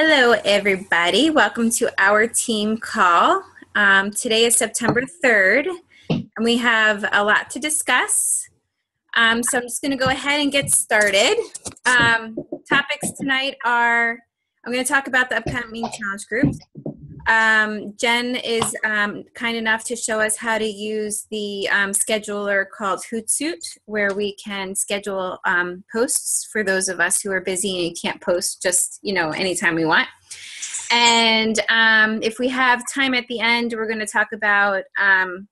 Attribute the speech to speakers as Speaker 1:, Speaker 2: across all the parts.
Speaker 1: Hello, everybody. Welcome to our team call. Today is September 3rd, and we have a lot to discuss. So I'm just going to go ahead and get started. Topics tonight are, I'm going to talk about the upcoming challenge groups. Jen is kind enough to show us how to use the scheduler called Hootsuite, where we can schedule posts for those of us who are busy and can't post just, anytime we want. And if we have time at the end, we're going to talk about, I'm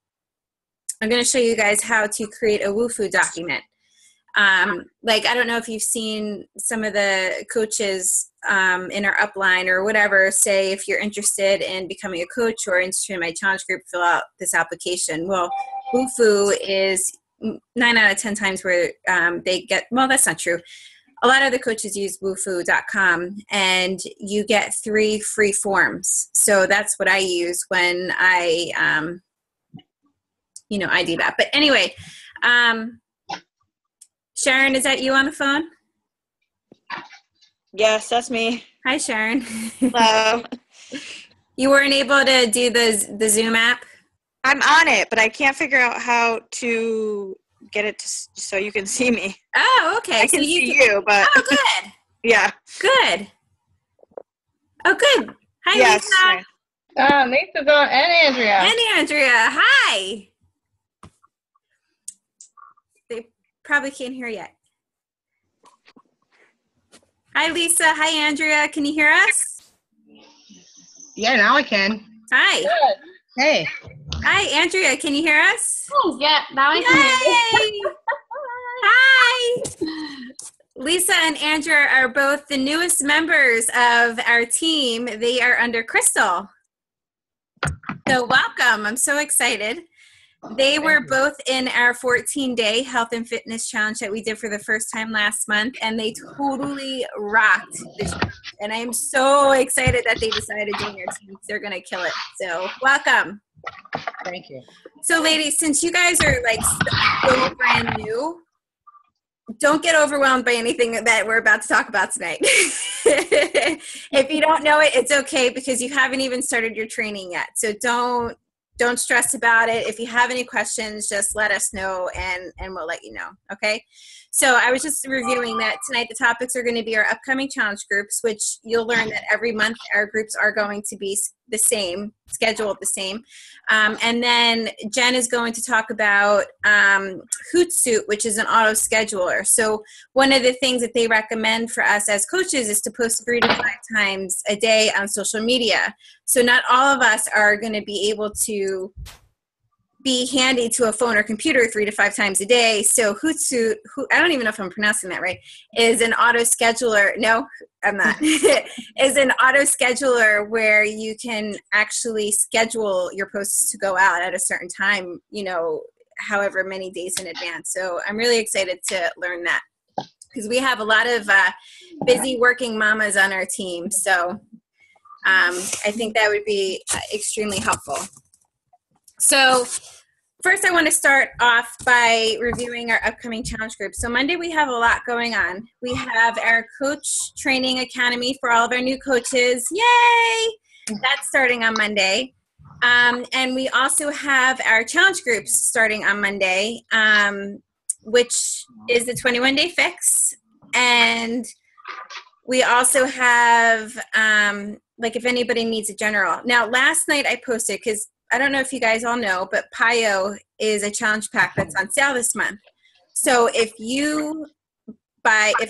Speaker 1: going to show you guys how to create a WooFoo document. I don't know if you've seen some of the coaches in our upline or whatever say if you're interested in becoming a coach or interested in my challenge group, fill out this application. Well, WooFoo is 9 out of 10 times where they get, well, that's not true. A lot of the coaches use woofoo.com and you get 3 free forms. So that's what I use when I, I do that. But anyway, Sharon, is that you on the phone?
Speaker 2: Yes, that's me.
Speaker 1: Hi, Sharon.
Speaker 2: Hello.
Speaker 1: You weren't able to do the Zoom app?
Speaker 2: I'm on it, but I can't figure out how to get it so you can see me.
Speaker 1: Oh, okay.
Speaker 2: I can see you, but...
Speaker 1: Oh, good.
Speaker 2: Yeah.
Speaker 1: Good. Oh, good. Hi,
Speaker 2: yes,
Speaker 1: Lisa.
Speaker 2: Right.
Speaker 3: Lisa's on, and Andrea.
Speaker 1: And Andrea. Hi. They probably can't hear yet. Hi, Lisa. Hi, Andrea. Can you hear us?
Speaker 3: Yeah, now I can.
Speaker 1: Hi.
Speaker 3: Good. Hey.
Speaker 1: Hi, Andrea. Can you hear us?
Speaker 4: Oh, yeah. Now I can hear you.
Speaker 1: Hi. Lisa and Andrea are both the newest members of our team. They are under Crystal. So welcome. I'm so excited. They were both in our 14-day health and fitness challenge that we did for the first time last month, and they totally rocked this challenge. And I am so excited that they decided to join our team. They're going to kill it. So welcome.
Speaker 3: Thank you.
Speaker 1: So ladies, since you guys are so brand new, don't get overwhelmed by anything that we're about to talk about tonight. If you don't know it, it's okay because you haven't even started your training yet. So don't stress about it. If you have any questions, just let us know and we'll let you know. Okay. So I was just reviewing that tonight. The topics are going to be our upcoming challenge groups, which you'll learn that every month our groups are going to be the same, scheduled the same. And then Jen is going to talk about Hootsuite, which is an auto scheduler. So one of the things that they recommend for us as coaches is to post 3 to 5 times a day on social media. So not all of us are going to be able to be handy to a phone or computer 3 to 5 times a day. So Hootsuite, I don't even know if I'm pronouncing that right, is an auto scheduler. No, I'm not. Is an auto scheduler where you can actually schedule your posts to go out at a certain time, however many days in advance. So I'm really excited to learn that because we have a lot of busy working mamas on our team. So I think that would be extremely helpful. So first I want to start off by reviewing our upcoming challenge group. So Monday we have a lot going on. We have our Coach Training Academy for all of our new coaches. Yay! That's starting on Monday. And we also have our challenge groups starting on Monday, which is the 21-day fix. And we also have, if anybody needs a general. Now, last night I posted, because I don't know if you guys all know, but PIO is a challenge pack that's on sale this month. So if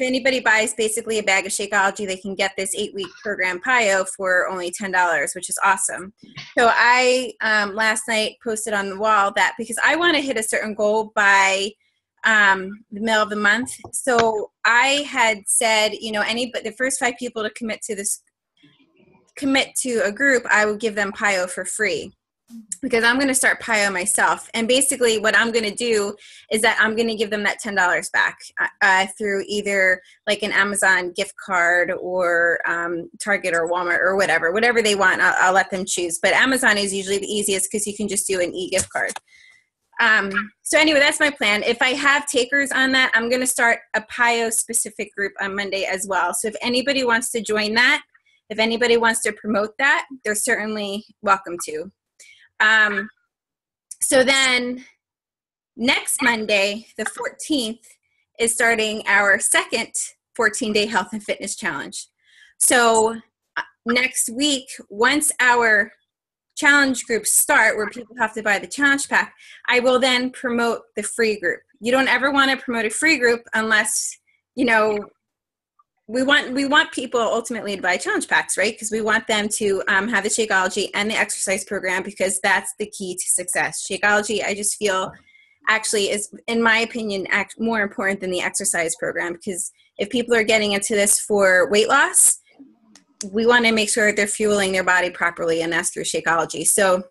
Speaker 1: anybody buys basically a bag of Shakeology, they can get this 8-week program PIO for only $10, which is awesome. So I last night posted on the wall that because I want to hit a certain goal by the middle of the month. So I had said, the first 5 people to commit to a group, I would give them PIO for free. Because I'm going to start PIO myself. And basically what I'm going to do is that I'm going to give them that $10 back through either like an Amazon gift card or Target or Walmart or whatever they want. I'll let them choose. But Amazon is usually the easiest because you can just do an e-gift card. So anyway, that's my plan. If I have takers on that, I'm going to start a PIO specific group on Monday as well. So if anybody wants to join that, if anybody wants to promote that, they're certainly welcome to. So then next Monday, the 14th, is starting our second 14-day health and fitness challenge. So next week, once our challenge groups start, where people have to buy the challenge pack, I will then promote the free group. You don't ever want to promote a free group unless, you know, we want people ultimately to buy challenge packs, right? Because we want them to have the Shakeology and the exercise program, because that's the key to success. Shakeology, I just feel, actually is, in my opinion, more important than the exercise program, because if people are getting into this for weight loss, we want to make sure they're fueling their body properly, and that's through Shakeology. So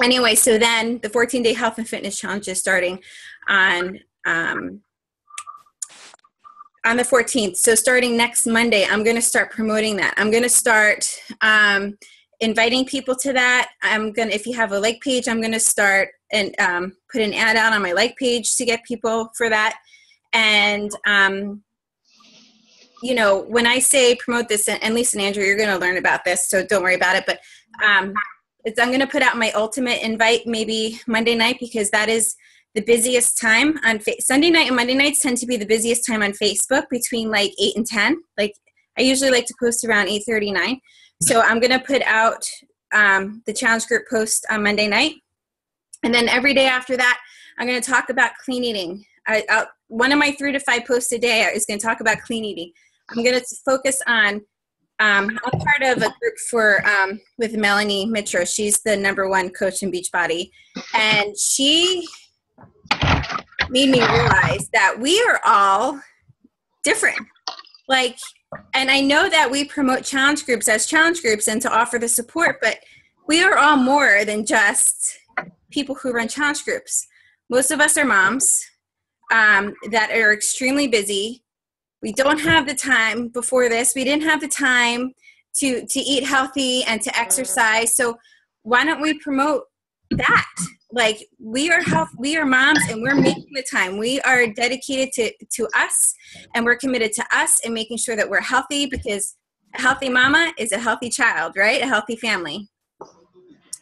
Speaker 1: anyway, so then the 14-day health and fitness challenge is starting on the 14th. So starting next Monday, I'm going to start promoting that. I'm going to start inviting people to that. If you have a like page, I'm going to start and put an ad out on my like page to get people for that. And, you know, when I say promote this, and Lisa and Andrew, you're going to learn about this, so don't worry about it. But I'm going to put out my ultimate invite maybe Monday night, because that is the busiest time on Sunday night, and Monday nights tend to be the busiest time on Facebook, between like 8 and 10. Like, I usually like to post around 8:39. So I'm going to put out the challenge group post on Monday night. And then every day after that, I'm going to talk about clean eating. One of my 3 to 5 posts a day is going to talk about clean eating. I'm going to focus on, I'm part of a group with Melanie Mitro. She's the #1 coach in Beachbody. And she made me realize that we are all different. Like, and I know that we promote challenge groups as challenge groups and to offer the support, but we are all more than just people who run challenge groups. Most of us are moms that are extremely busy. We don't have the time before this. We didn't have the time to eat healthy and to exercise. So why don't we promote that? Like, we are moms, and we're making the time. We are dedicated to us, and we're committed to us and making sure that we're healthy, because a healthy mama is a healthy child, right? A healthy family.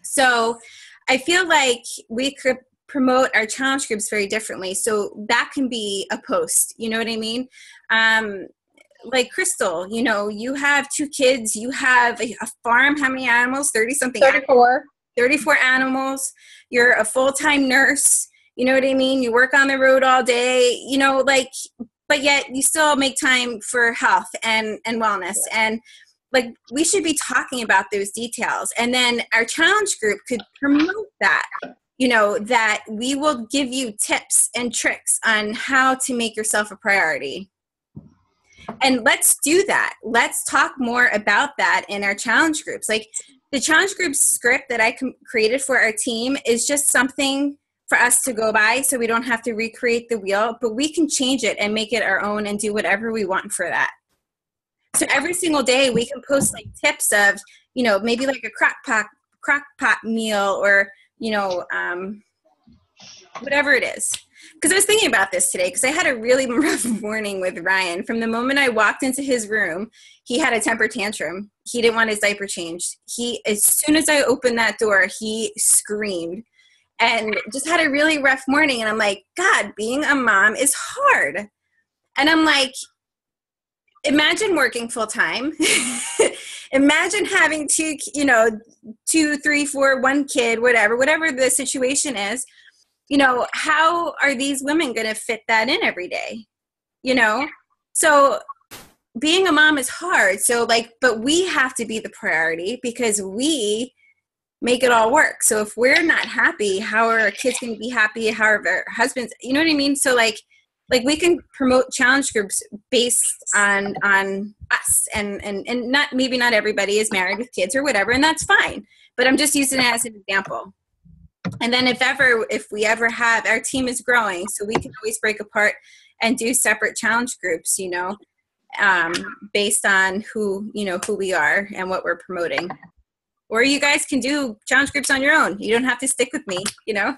Speaker 1: So I feel like we could promote our challenge groups very differently. So that can be a post, you know what I mean? Like Crystal, you know, you have 2 kids, you have a farm, how many animals? 30-something
Speaker 4: 34.
Speaker 1: 34 animals. You're a full-time nurse. You know what I mean? You work on the road all day, you know, like, but yet you still make time for health and wellness. And like, we should be talking about those details. And then our challenge group could promote that, you know, that we will give you tips and tricks on how to make yourself a priority. And let's do that. Let's talk more about that in our challenge groups. Like, the challenge group script that I created for our team is just something for us to go by, so we don't have to recreate the wheel, but we can change it and make it our own and do whatever we want for that. So every single day we can post like tips of, you know, maybe like a crock pot meal, or, you know, whatever it is. Because I was thinking about this today, because I had a really rough morning with Ryan. From the moment I walked into his room, he had a temper tantrum. He didn't want his diaper changed. As soon as I opened that door, he screamed and just had a really rough morning. And I'm like, God, being a mom is hard. And I'm like, imagine working full time. Imagine having 2, 3, 4, 1 kid, whatever the situation is. You know, how are these women going to fit that in every day? You know, so being a mom is hard. So like, but we have to be the priority, because we make it all work. So if we're not happy, how are our kids going to be happy? How are our husbands? You know what I mean? So like we can promote challenge groups based on us, and not, maybe not everybody is married with kids or whatever, and that's fine. But I'm just using it as an example. And then if we ever have, our team is growing, so we can always break apart and do separate challenge groups, you know, based on who we are and what we're promoting. Or you guys can do challenge groups on your own. You don't have to stick with me, you know.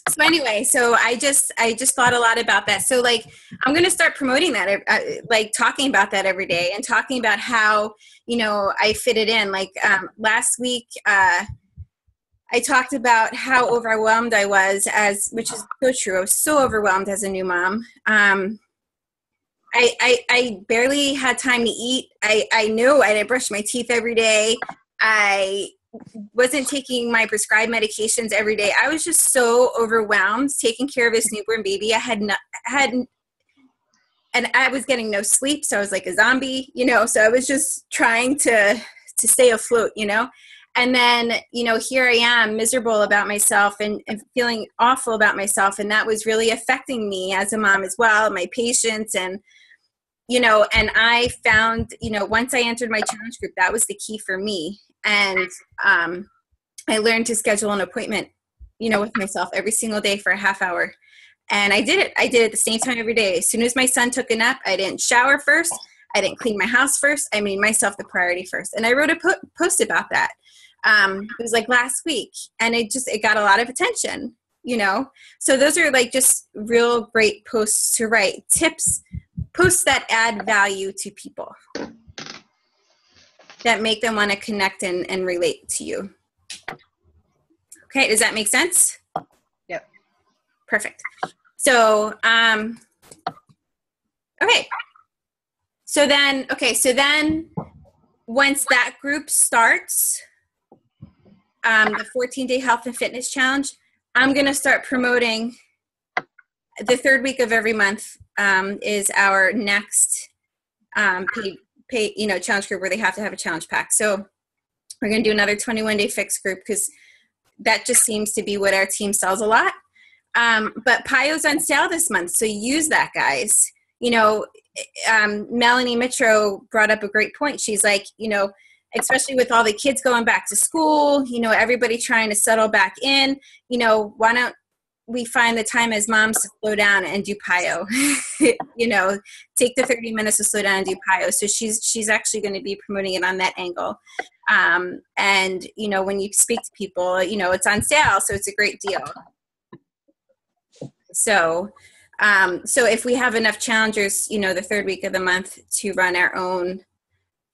Speaker 1: So anyway, so I just thought a lot about that. So like, I'm going to start promoting that, like talking about that every day and talking about how, I fit it in. Like last week, I talked about how overwhelmed I was which is so true. I was so overwhelmed as a new mom. I barely had time to eat. I knew I didn't brush my teeth every day. I wasn't taking my prescribed medications every day. I was just so overwhelmed taking care of this newborn baby. I had and I was getting no sleep. So I was like a zombie, so I was just trying to stay afloat, and then, here I am miserable about myself and feeling awful about myself. And that was really affecting me as a mom as well, my patients. And, and I found, once I entered my challenge group, that was the key for me. And I learned to schedule an appointment, with myself every single day for a half hour. And I did it. I did it at the same time every day. As soon as my son took a nap, I didn't shower first. I didn't clean my house first. I made myself the priority first. And I wrote a post about that. It was like last week, and it got a lot of attention, So those are like just real great posts to write, posts that add value to people, that make them want to connect and relate to you. Okay, does that make sense?
Speaker 3: Yep.
Speaker 1: Perfect. So, okay. So then once that group starts, the 14-day health and fitness challenge, I'm going to start promoting the third week of every month is our next paid challenge group where they have to have a challenge pack. So we're going to do another 21-day fix group because that just seems to be what our team sells a lot. But Pio's on sale this month, so use that, guys. Melanie Mitro brought up a great point. She's like, especially with all the kids going back to school, everybody trying to settle back in, why don't we find the time as moms to slow down and do Pio? Take the 30 minutes to slow down and do Pio. So she's actually going to be promoting it on that angle. And, when you speak to people, it's on sale, so it's a great deal. So if we have enough challengers, the third week of the month to run our own,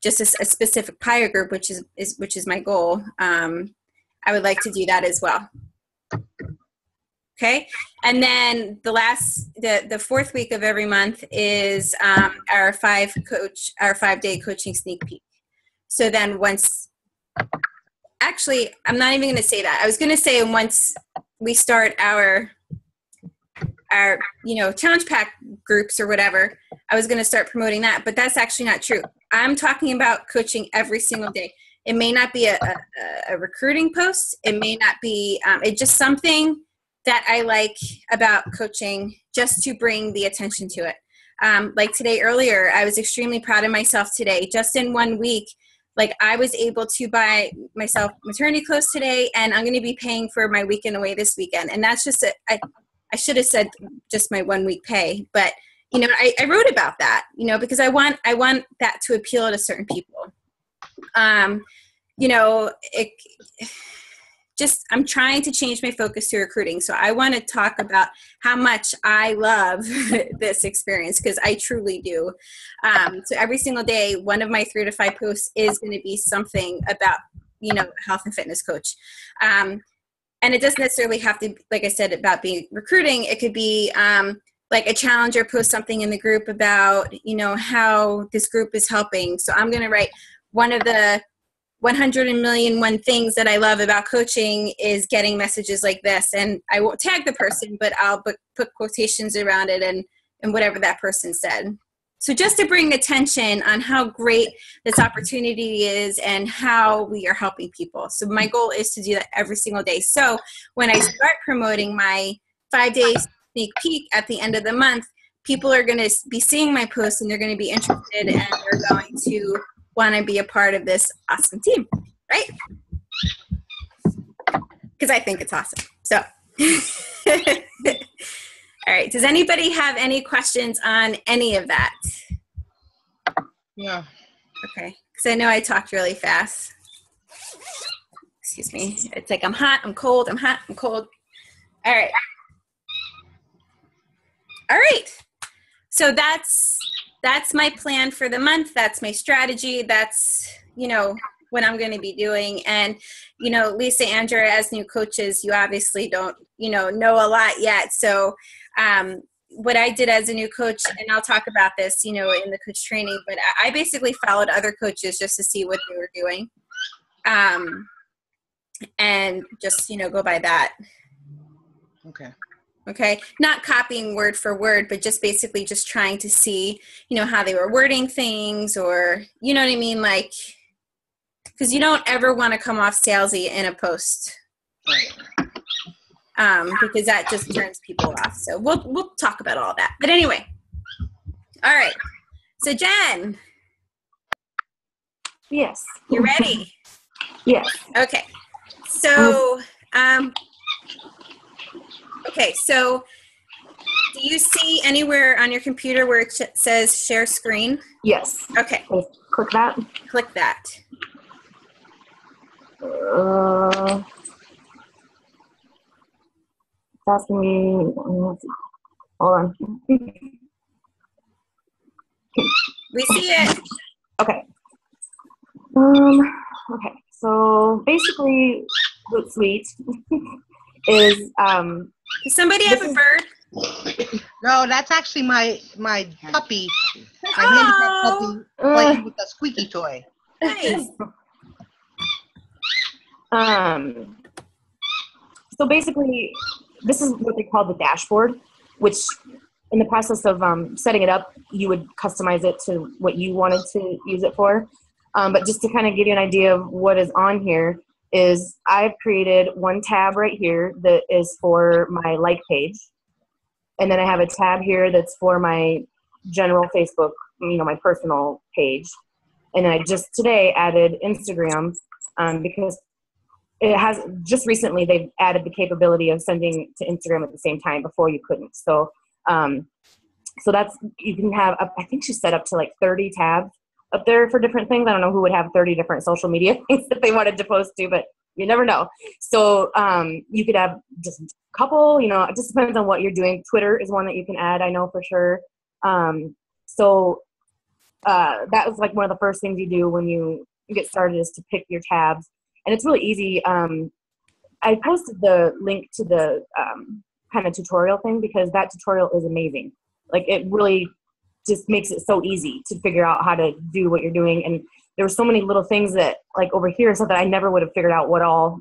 Speaker 1: just a specific Pio group, which is my goal, I would like to do that as well. Okay. And then the fourth week of every month is our 5-day coaching sneak peek. So then actually, I'm not even going to say that. I was going to say once we start our challenge pack groups or whatever, I was going to start promoting that, but that's actually not true. I'm talking about coaching every single day. It may not be a recruiting post. It may not be, it's just something that I like about coaching, just to bring the attention to it. Like today earlier, I was extremely proud of myself today. Just in 1 week, like I was able to buy myself maternity clothes today, and I'm going to be paying for my weekend away this weekend. And that's just I should have said just my 1 week pay, but I wrote about that, because I want that to appeal to certain people. I'm trying to change my focus to recruiting. So I want to talk about how much I love this experience, because I truly do. So every single day, one of my 3 to 5 posts is going to be something about, health and fitness coach. And it doesn't necessarily have to, like I said, about being recruiting. It could be like a challenger post something in the group about, how this group is helping. So I'm going to write one of the 100,000,001 things that I love about coaching is getting messages like this. And I won't tag the person, but I'll put quotations around it and whatever that person said. So just to bring attention on how great this opportunity is and how we are helping people. So my goal is to do that every single day. So when I start promoting my 5-day sneak peek at the end of the month, people are going to be seeing my posts and they're going to be interested, and they're going to want to be a part of this awesome team, right? Because I think it's awesome. So, all right. Does anybody have any questions on any of that?
Speaker 3: Yeah.
Speaker 1: Okay. Because I know I talked really fast. Excuse me. It's like I'm hot, I'm cold, I'm hot, I'm cold. All right. All right. So that's my plan for the month. That's my strategy. That's, what I'm going to be doing. And, Lisa, Andrea, as new coaches, you obviously don't, know a lot yet. So what I did as a new coach, and I'll talk about this, in the coach training, but I basically followed other coaches just to see what they were doing. And just, go by that. Okay. Not copying word for word, but just basically just trying to see, how they were wording things, or, you know what I mean? Like, because you don't ever want to come off salesy in a post. Because that just turns people off. So we'll talk about all that. But anyway. All right. So Jen.
Speaker 5: Yes.
Speaker 1: You ready?
Speaker 5: Yes.
Speaker 1: Okay. So, so do you see anywhere on your computer where it says share screen?
Speaker 5: Yes.
Speaker 1: Okay.
Speaker 5: Click that.
Speaker 1: Click that.
Speaker 5: It's asking me. Hold on.
Speaker 1: We see it.
Speaker 5: Okay. Okay. So basically, what's sweet is
Speaker 1: Does somebody have a bird?
Speaker 3: No, that's actually my puppy, my handicapped puppy playing with a squeaky toy.
Speaker 1: Nice.
Speaker 5: So basically, this is what they call the dashboard, which in the process of setting it up, you would customize it to what you wanted to use it for. But just to kind of give you an idea of what is on here is I've created one tab right here that is for my like page. And then I have a tab here that's for my general Facebook, my personal page. And then I just today added Instagram because it has just recently they've added the capability of sending to Instagram at the same time. Before you couldn't. So that's, you can have, I think she set up to like 30 tabs up there for different things. I don't know who would have 30 different social media things that they wanted to post to, but you never know. So you could have just a couple, it just depends on what you're doing. Twitter is one that you can add, I know for sure. So that was like one of the first things you do when you get started is to pick your tabs. And it's really easy. I posted the link to the kind of tutorial thing because that tutorial is amazing. Like it really just makes it so easy to figure out how to do what you're doing. And there were so many little things that like over here, so that I never would have figured out what all,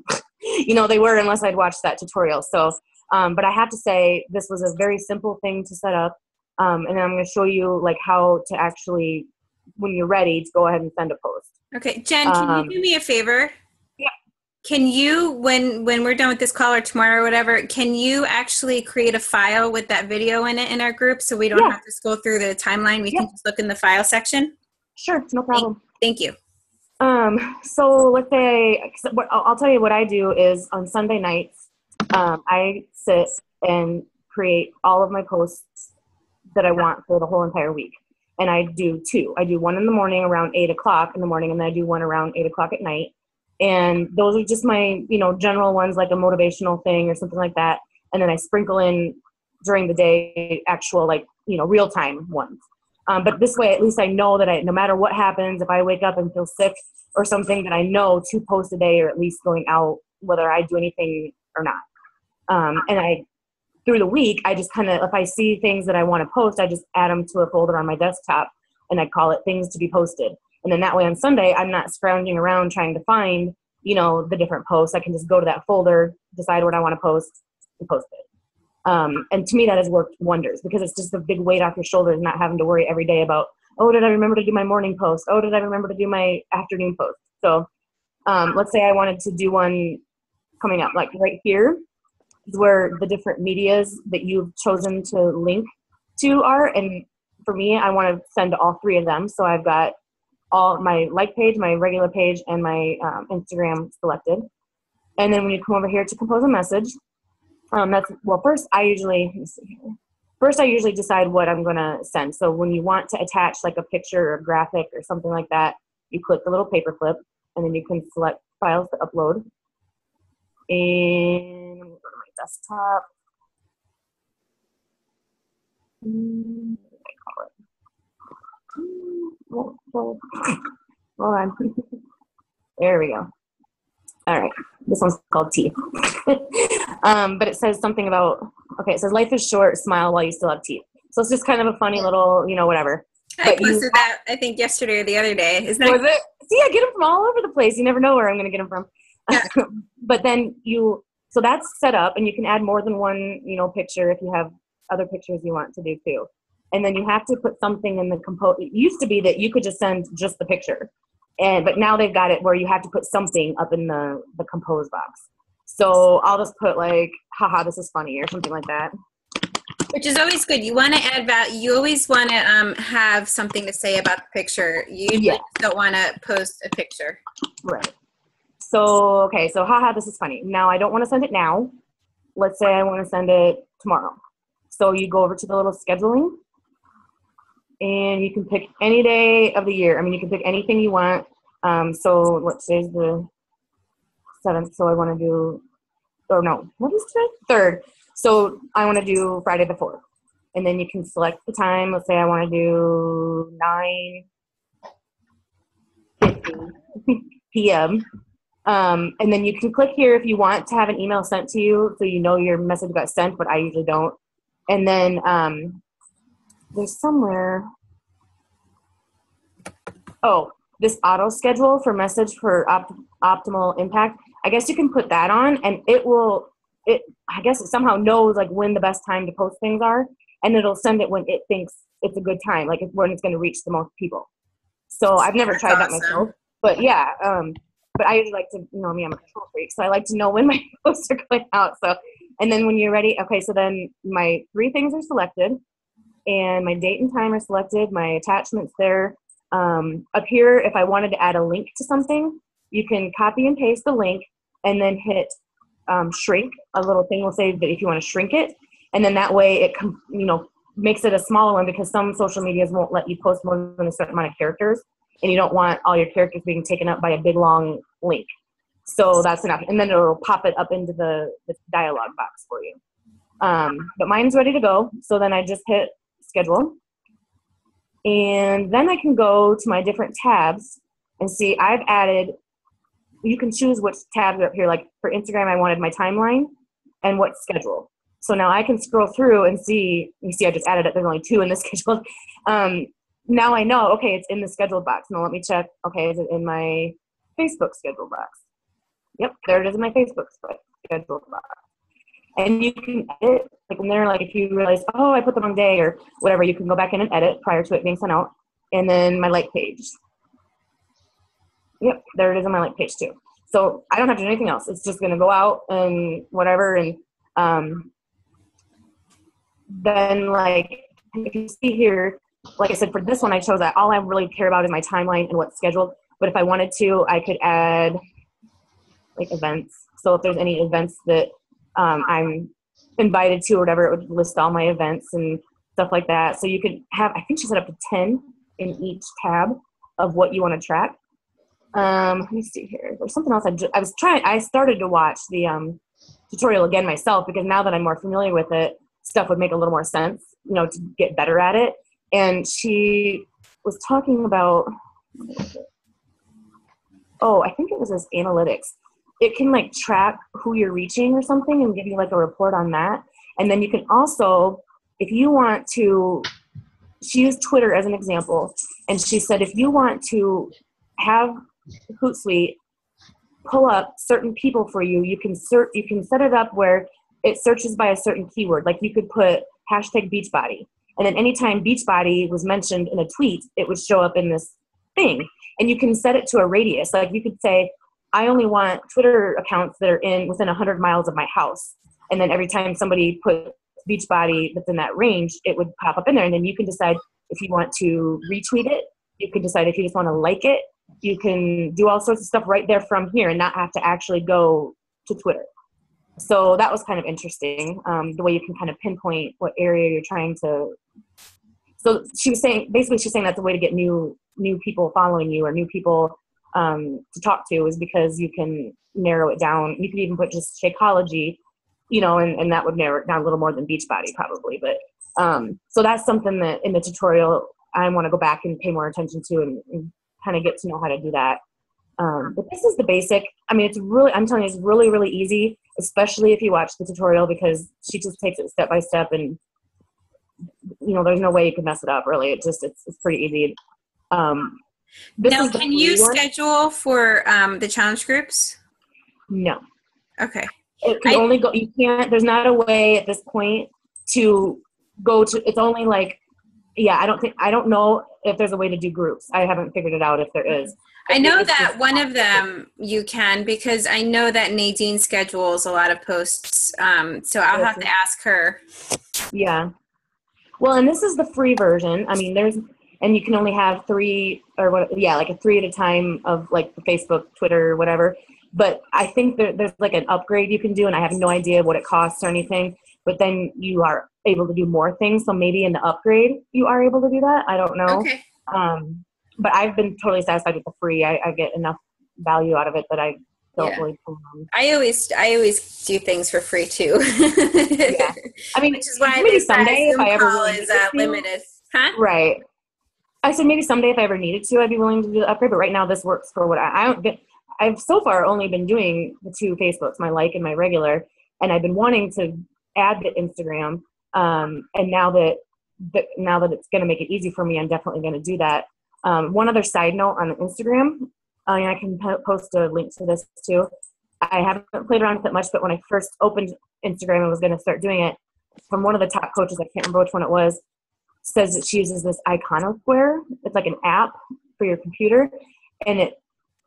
Speaker 5: they were unless I'd watched that tutorial. So, but I have to say this was a very simple thing to set up. And then I'm going to show you like how to actually, when you're ready, to go ahead and send a post.
Speaker 1: Okay. Jen, can you do me a favor?
Speaker 5: Yeah.
Speaker 1: Can you, when we're done with this call or tomorrow or whatever, can you actually create a file with that video in it in our group so we don't have to go through the timeline? We can just look in the file section.
Speaker 5: Sure, no problem.
Speaker 1: Thank you.
Speaker 5: So let's say, I'll tell you what I do is on Sunday nights, I sit and create all of my posts that I want for the whole entire week. And I do two. I do one in the morning around 8 o'clock in the morning, and then I do one around 8 o'clock at night. And those are just my, general ones, like a motivational thing or something like that. And then I sprinkle in during the day actual, like, real time ones. But this way, at least I know that no matter what happens, if I wake up and feel sick or something, that I know 2 posts a day are at least going out, whether I do anything or not. And through the week, I just kind of, if I see things that I want to post, I just add them to a folder on my desktop, and I call it things to be posted. And then that way on Sunday, I'm not scrounging around trying to find, the different posts. I can just go to that folder, decide what I want to post, and post it. And to me, that has worked wonders because it's just a big weight off your shoulders, not having to worry every day about, oh, did I remember to do my morning post? Oh, did I remember to do my afternoon post? So let's say I wanted to do one coming up, like right here is where the different medias that you've chosen to link to are. And for me, I want to send to all 3 of them. So I've got all my like page, my regular page, and my Instagram selected. And then when you come over here to compose a message, first I usually decide what I'm going to send. So when you want to attach like a picture or a graphic or something like that, you click the little paperclip, and then you can select files to upload. And I'm going to go to my desktop. Hold on. There we go. All right. This one's called Teeth. But it says something about, it says life is short, smile while you still have teeth. So it's just kind of a funny little, whatever.
Speaker 1: I posted that, I think, yesterday or the other day. Isn't that?
Speaker 5: Was it? See, I get them from all over the place. You never know where I'm going to get them from.
Speaker 1: Yeah.
Speaker 5: But then so that's set up, and you can add more than one, picture if you have other pictures you want to do too. And then you have to put something in the compose. It used to be that you could just send just the picture. But now they've got it where you have to put something up in the compose box. So I'll just put like, haha, this is funny, or something like that.
Speaker 1: Which is always good. You want to add value. You always want to have something to say about the picture. You just don't want to post a picture.
Speaker 5: Right. So, so haha, this is funny. Now I don't want to send it now. Let's say I want to send it tomorrow. So you go over to the little scheduling, and you can pick any day of the year. I mean, you can pick anything you want. So let's say the 7th. So I want to do, what is today? 3rd. So I want to do Friday the 4th. And then you can select the time. Let's say I want to do 9:50 p.m. And then you can click here if you want to have an email sent to you so your message got sent, but I usually don't. And then there's somewhere, this auto schedule for message for optimal impact. I guess you can put that on, and I guess it somehow knows like when the best time to post things are, and it'll send it when it thinks it's a good time, like when it's going to reach the most people. So I've never tried that myself, but yeah. But I usually like to, I'm a control freak, so I like to know when my posts are going out. So, and then when you're ready, so then my 3 things are selected, and my date and time are selected, my attachments there. Up here, if I wanted to add a link to something, you can copy and paste the link, and then hit shrink. A little thing will say that if you want to shrink it, and then that way it makes it a smaller one, because some social medias won't let you post more than a certain amount of characters, and you don't want all your characters being taken up by a big long link. So that's enough, and then it'll pop it up into the dialog box for you. But mine's ready to go, so then I just hit schedule, and then I can go to my different tabs and see I've added. You can choose which tabs are up here. Like for Instagram, I wanted my timeline and what schedule. So now I can scroll through and see. You see, I just added it. There's only 2 in the schedule. Now I know. Okay, it's in the scheduled box. Now let me check. Okay, is it in my Facebook scheduled box? Yep, there it is in my Facebook scheduled box. And you can edit, like in there, like if you realize, I put the wrong day or whatever, you can go back in and edit prior to it being sent out. And then my like page. Yep, there it is on my like page too. So I don't have to do anything else. It's just going to go out and whatever. And then like, if you see here, like I said, for this one, I chose that all I really care about is my timeline and what's scheduled. But if I wanted to, I could add like events. So if there's any events that I'm invited to or whatever, it would list all my events and stuff like that. So you could have, I think she said up to 10 in each tab of what you want to track. Let me see here. There's something else I started to watch the tutorial again myself, because now that I'm more familiar with it, stuff would make a little more sense, to get better at it. And she was talking about, I think it was this analytics. It can like track who you're reaching or something and give you like a report on that. And then you can also, if you want to, she used Twitter as an example. And she said, if you want to have Hootsuite pull up certain people for you, you can set it up where it searches by a certain keyword. Like you could put #Beachbody. And then anytime Beachbody was mentioned in a tweet, it would show up in this thing. And you can set it to a radius. Like you could say, I only want Twitter accounts that are within 100 miles of my house. And then every time somebody put Beachbody that's in that range, it would pop up in there. And then you can decide if you want to retweet it. You can decide if you just want to like it. You can do all sorts of stuff right there from here and not have to actually go to Twitter. So that was kind of interesting, the way you can kind of pinpoint what area you're trying to. So she was saying, basically she's saying that's a way to get new people following you or new people to talk to, is because you can narrow it down. You can even put just Shakeology, and that would narrow it down a little more than Beachbody probably. But So that's something that in the tutorial I want to go back and pay more attention to and kind of get to know how to do that. But this is the basic. I mean, I'm telling you, it's really, really easy, especially if you watch the tutorial, because she just takes it step by step, and there's no way you can mess it up, really. It's pretty easy.
Speaker 1: Now, can you schedule for the challenge groups?
Speaker 5: No.
Speaker 1: Okay.
Speaker 5: It can only go, you can't, there's not a way at this point to go to, it's only like, I don't know if there's a way to do groups. I haven't figured it out if there is.
Speaker 1: I know that one of them you can, because I know that Nadine schedules a lot of posts. So I'll have to ask her.
Speaker 5: Yeah. Well, and this is the free version. I mean, and you can only have 3 or what, like a 3 at a time of like the Facebook, Twitter, whatever. But I think there's like an upgrade you can do, and I have no idea what it costs or anything. But then you are able to do more things. So maybe in the upgrade you are able to do that. I don't know.
Speaker 1: Okay.
Speaker 5: But I've been totally satisfied with the free. I get enough value out of it that I don't really plan on. I
Speaker 1: always do things for free too.
Speaker 5: Yeah. I mean,
Speaker 1: which is why
Speaker 5: maybe someday if I ever
Speaker 1: is limited. Huh?
Speaker 5: Right. I said maybe someday if I ever needed to, I'd be willing to do the upgrade. But right now, this works for what I don't get. I've so far only been doing the 2 Facebooks, my like and my regular, and I've been wanting to add the Instagram. And now that it's going to make it easy for me, I'm definitely going to do that. One other side note on Instagram, and I can post a link to this too. I haven't played around with it much, but when I first opened Instagram and was going to start doing it, from one of the top coaches, I can't remember which one it was, says that she uses this Iconosquare. It's like an app for your computer, and it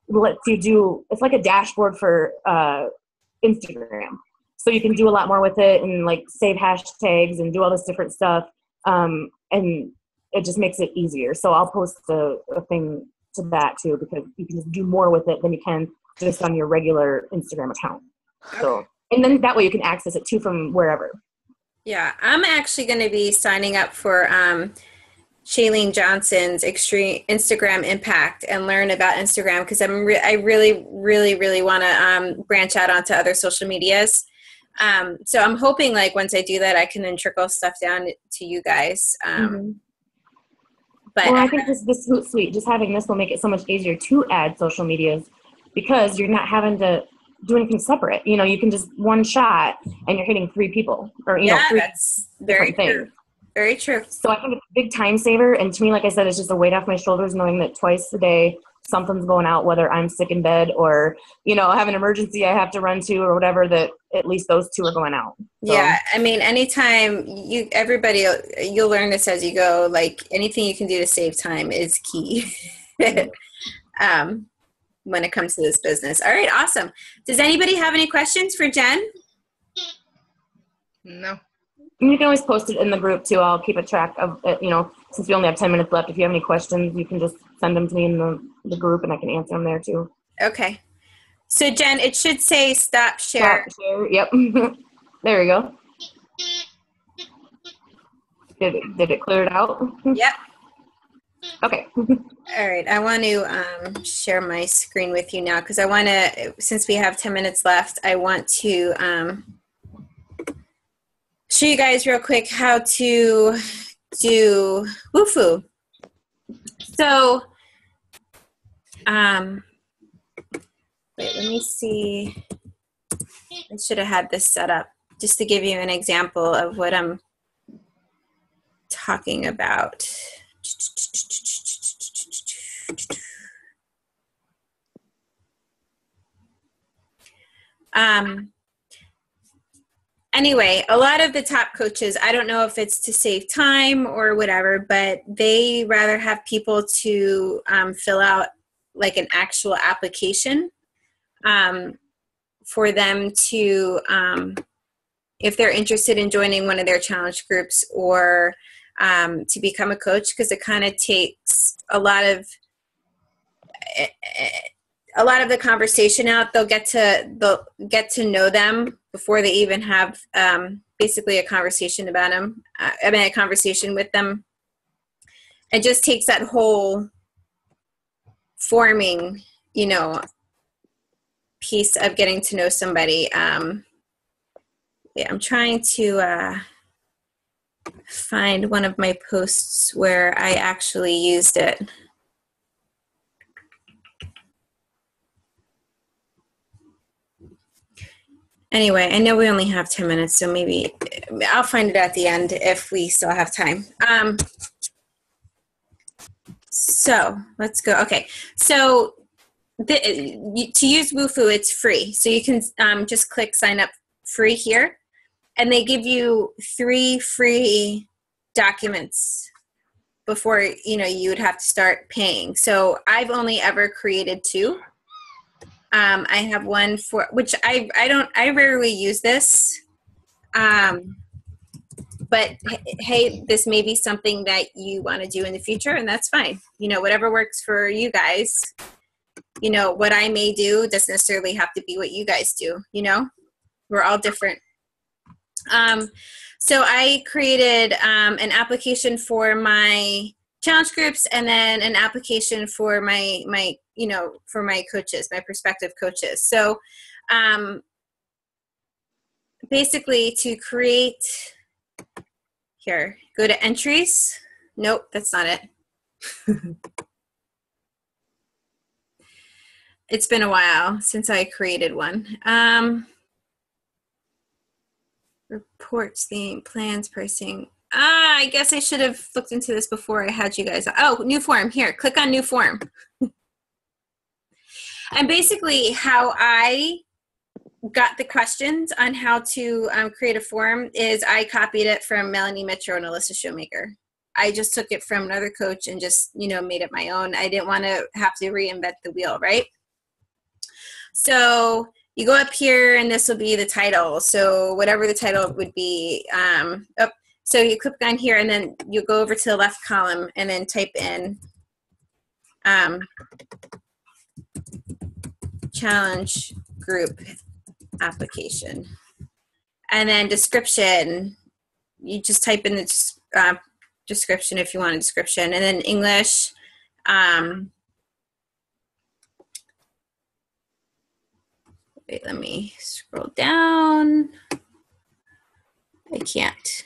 Speaker 5: lets you it's like a dashboard for Instagram. So you can do a lot more with it and like save hashtags and do all this different stuff. And it just makes it easier. So I'll post a thing to that too, because you can just do more with it than you can just on your regular Instagram account. So, and then that way you can access it too from wherever.
Speaker 1: Yeah, I'm actually going to be signing up for Shailene Johnson's Extreme Instagram Impact and learn about Instagram, because I really, really, really want to branch out onto other social medias. So I'm hoping like once I do that, I can then trickle stuff down to you guys. But
Speaker 5: I think this is sweet. Just having this will make it so much easier to add social medias, because you're not having to do anything separate. You can just one shot and you're hitting 3 people, or 3
Speaker 1: that's very
Speaker 5: things.
Speaker 1: true. Very true.
Speaker 5: So I think it's a big time saver, and to me, like I said, it's just a weight off my shoulders knowing that twice a day something's going out, whether I'm sick in bed or have an emergency I have to run to or whatever, that at least those 2 are going out. So.
Speaker 1: Yeah, I mean, anytime you'll learn this as you go. Like anything you can do to save time is key. When it comes to this business. All right, awesome. Does anybody have any questions for Jen?
Speaker 3: No.
Speaker 5: You can always post it in the group too. I'll keep a track of it, since we only have 10 minutes left. If you have any questions, you can just send them to me in the group and I can answer them there too.
Speaker 1: Okay. So Jen, it should say stop share.
Speaker 5: Stop share. Yep. There we go. Did it clear it out?
Speaker 1: Yep.
Speaker 5: Okay.
Speaker 1: All right. I want to share my screen with you now, because I want to, since we have 10 minutes left, I want to show you guys real quick how to do Wufoo. So, wait, let me see. I should have had this set up just to give you an example of what I'm talking about. Anyway, a lot of the top coaches, I don't know if it's to save time or whatever, but they rather have people to fill out like an actual application for them to, if they're interested in joining one of their challenge groups or to become a coach, because it kind of takes a lot of the conversation out. They'll get to know them before they even have basically a conversation about them. A conversation with them. It just takes that whole forming, piece of getting to know somebody. Yeah, I'm trying to find one of my posts where I actually used it. Anyway, I know we only have 10 minutes, so maybe I'll find it at the end if we still have time. So let's go. Okay, so to use Wufoo, it's free. So you can just click sign up free here, and they give you 3 free documents before you would have to start paying. So I've only ever created 2. I have one for which I rarely use this, but hey, this may be something that you want to do in the future, and that's fine. Whatever works for you guys. What I may do doesn't necessarily have to be what you guys do. We're all different. So I created an application for my challenge groups, and then an application for my for my coaches, my prospective coaches. So basically, to create here, go to entries. Nope, that's not it. It's been a while since I created one. Reports, theme, plans, pricing. I guess I should have looked into this before I had you guys. Oh, new form. Here, click on new form. And basically how I got the questions on how to create a form is I copied it from Melanie Mitchell and Alyssa Showmaker. I just took it from another coach and just, made it my own. I didn't want to have to reinvent the wheel, right? So you go up here, and this will be the title. So whatever the title would be. So you click on here, and then you go over to the left column, and then type in challenge group application. And then description, you just type in the description if you want a description. And then English. Wait, let me scroll down. I can't.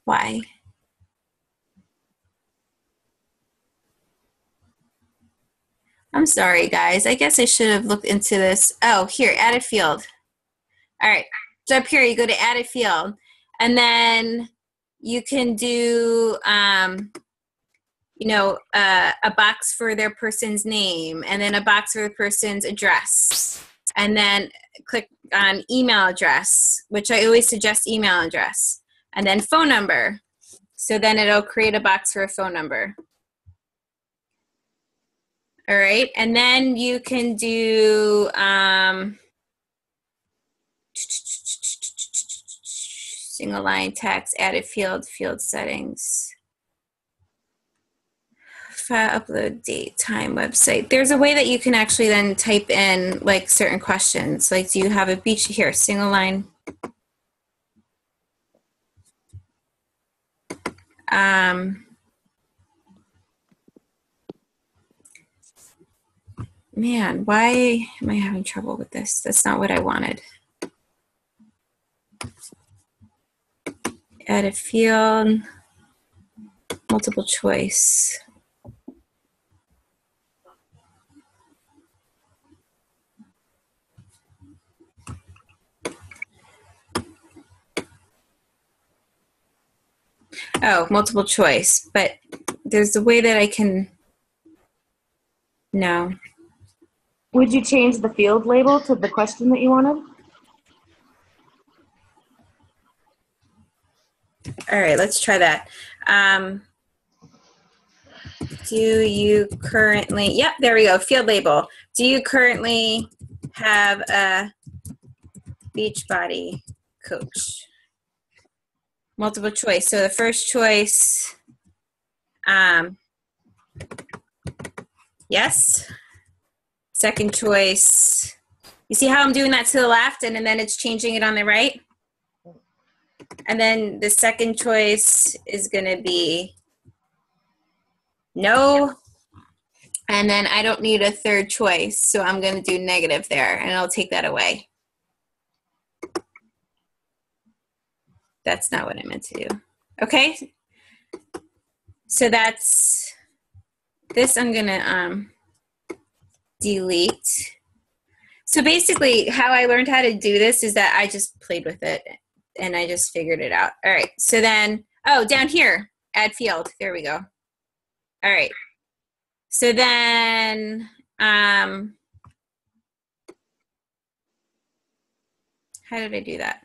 Speaker 1: Why? I'm sorry, guys. I guess I should have looked into this. Oh, here, add a field. All right. So up here, you go to add a field. And then you can do, a box for their person's name, and then a box for the person's address. And then click on email address, which I always suggest email address. And then phone number. So then it'll create a box for a phone number. All right. And then you can do single line text, added field settings. File, upload, date, time, website. There's a way that you can actually then type in like certain questions. Like, do you have a beach here? Single line. Man, why am I having trouble with this? That's not what I wanted. Add a field, multiple choice. Oh, multiple choice, but there's a way that I can, no.
Speaker 5: Would you change the field label to the question that you wanted?
Speaker 1: All right, let's try that. Do you currently, yep, there we go, field label. Do you currently have a Beachbody coach? Multiple choice. So the first choice, yes. Second choice, you see how I'm doing that to the left and then it's changing it on the right? And then the second choice is going to be no. And then I don't need a third choice, so I'm going to do negative there, and I'll take that away. That's not what I meant to do. Okay. So that's this. I'm gonna delete. So basically, how I learned how to do this is that I just played with it and I just figured it out. All right. So then, oh, down here, add field. There we go. All right. So then, how did I do that?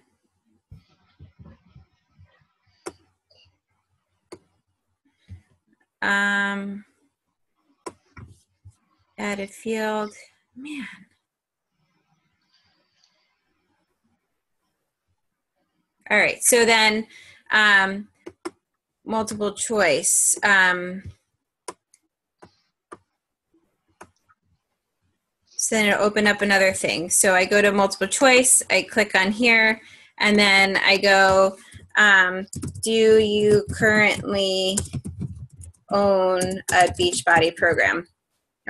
Speaker 1: Added field, man. All right, so then multiple choice. So then it'll open up another thing. So I go to multiple choice, I click on here, and then I go, do you currently own a Beachbody program?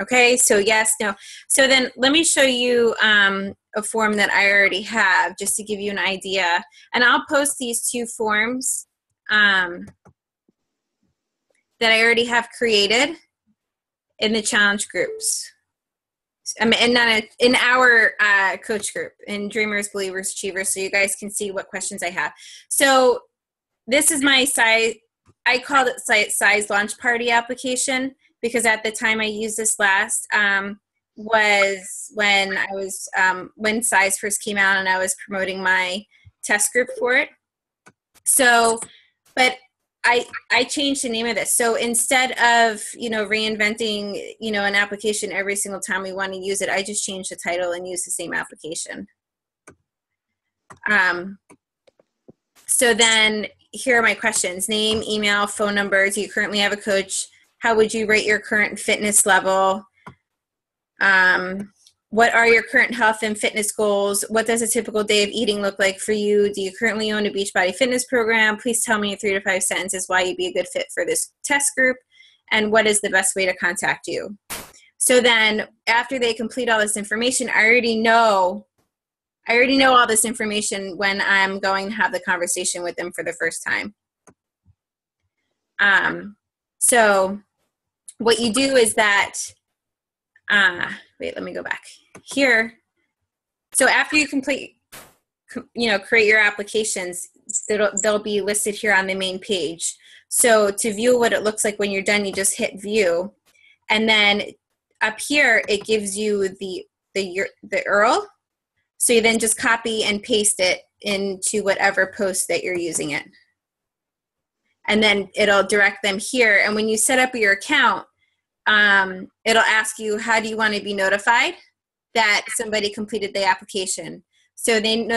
Speaker 1: Okay, so yes, no. So then let me show you a form that I already have just to give you an idea. And I'll post these two forms that I already have created in the challenge groups. I mean, in our coach group, in Dreamers, Believers, Achievers, so you guys can see what questions I have. So this is my size, I called it size launch party application because at the time I used this last was when I was, when size first came out and I was promoting my test group for it. So, but I changed the name of this. So instead of, reinventing, an application every single time we want to use it, I just changed the title and used the same application. So then here are my questions. Name, email, phone number. Do you currently have a coach? How would you rate your current fitness level? What are your current health and fitness goals? What does a typical day of eating look like for you? Do you currently own a Beachbody fitness program? Please tell me in 3 to 5 sentences why you'd be a good fit for this test group. And what is the best way to contact you? So then after they complete all this information, I already know all this information when I'm going to have the conversation with them for the first time. So what you do is that, wait, let me go back here. So after you complete, create your applications, they'll be listed here on the main page. So to view what it looks like when you're done, you just hit view. And then up here, it gives you the URL. So you then just copy and paste it into whatever post that you're using it. And then it'll direct them here. And when you set up your account, it'll ask you, how do you want to be notified that somebody completed the application? So they know